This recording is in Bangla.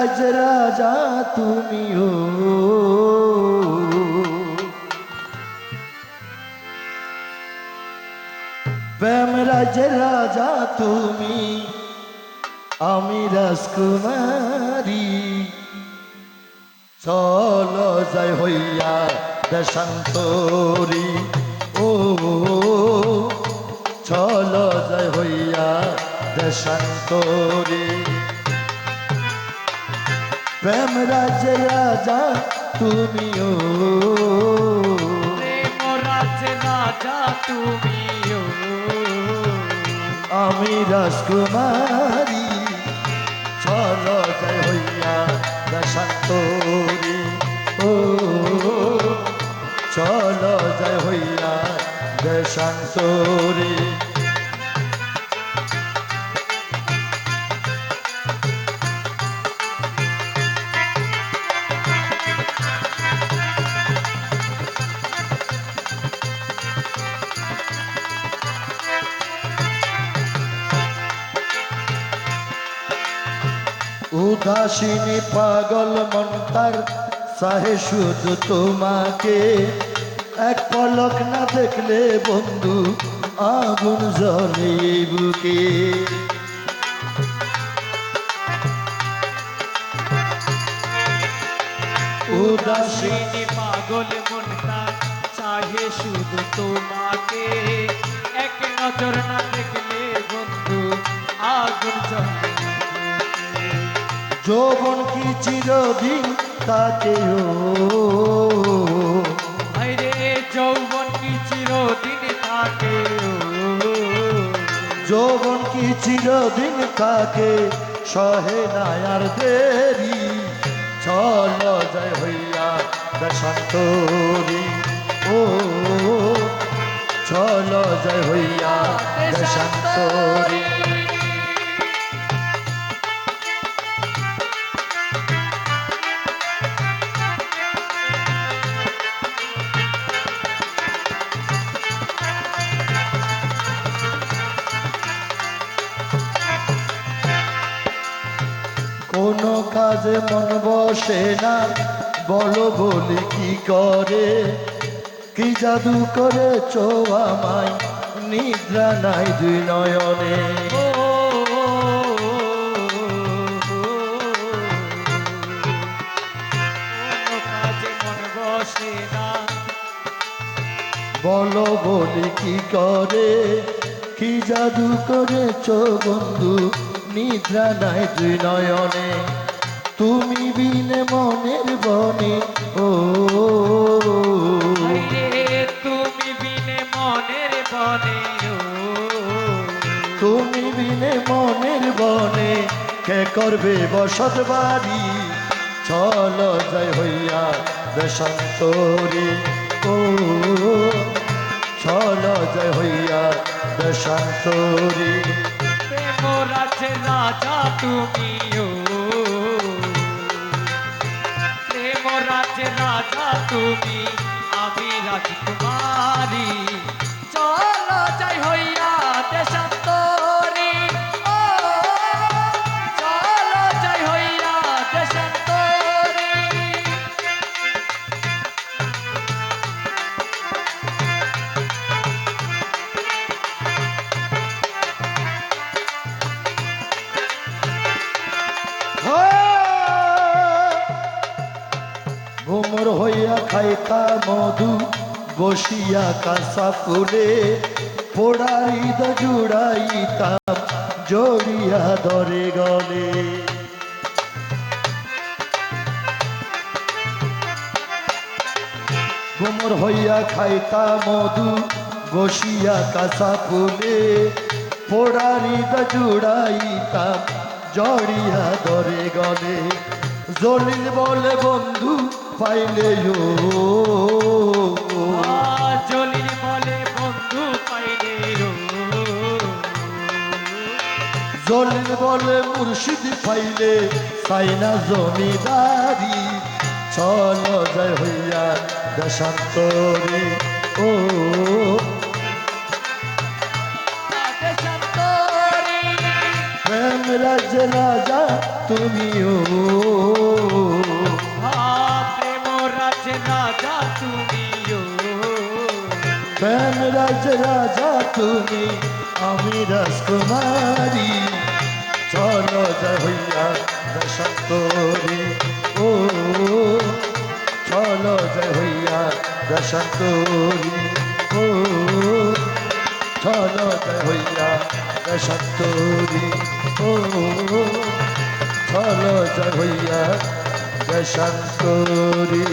রাজ রাজা তুমিও প্রেম রাজ রাজা তুমি আমি রাজকুমারী চলো যাই হইয়া দেশান্তরী ও চলো যাই হইয়া দেশান্তরী প্রেম রাজ রাজা তুমিও প্রেম রাজ রাজা তুমিও আমি রাজকুমারী চলো যাই হইয়া দেশান্তরী ও চলো যাই হইয়া দেশান্তরী উদাসীনী পাগল মন তার চাহে শুধু তোমাকে এক পলক না দেখলে বন্ধু আগুন জ্বলে বুকে উদাসীনী পাগল মনটা চাহে শুধু তোমাকে এক নজর না দেখলে বন্ধু আগুন জ্বলে যৌবন কি চিরদিন তাকে আরে যৌবন কি চিরদিন থাকে যৌবন কি চিরদিন তাকে সহে না আর দেরি চলো যায় হইয়া দেশান্তরী ও চলো যায় হইয়া দেশান্তরী কোনো কাজে মন বসে না বলো বলি কি করে কি জাদু করে চো আমায় নিদ্রা নাই দুই নয়নে কাজে মন বসে না বলো বলি কি করে কি জাদু করে চো বন্ধু নিদ্রা নাই দুই নয়নে তুমি বিনে মনের বনে ও তুমি বিনে মনের বনে তুমি বিনে মনের বনে কে করবে বসত বাড়ি চলো যাই হইয়া দেশান্তরী ও চলো যাই হইয়া দেশান্তরী প্রেম রাজ রাজা তুমিও প্রেম রাজ রাজা তুমি আমি রাজকুমারী চলো যাই হইয়া দেশান্তরী ও চলো যাই হইয়া দেশান্তরী ভ্রমর হইয়া খাইতা মধু বসিয়া কাঁচা ফুলে পোড়াইদ জুড়াইতাম জড়িয়া ধরে গলে ভ্রমর হইয়া খাইতা মধু বসিয়া কাঁচা ফুলে পোড়াইদ জুড়াইতাম জড়িয়া ধরে গলে জলিল বলে বন্ধু পাইলে জলিল বলে বন্ধু পাইলে জলিল বলে মুর্শিদ পাইলে চাই না জমিদারি চলো যায় হইয়া দেশান্তরী ও দেশান্তরী প্রেম রাজ্য রাজা তুমিও প্রেম রাজ্য রাজা তুমিও প্রেম রাজ্য রাজা তুমি আমি রাজকুমারী চলো জয় হইয়া দশান্তরী ও চলো জয় হইয়া দশান্তরী ও চলো জয় হইয়া দশান্তরী ও চলো জয় হইয়া দশান্তরী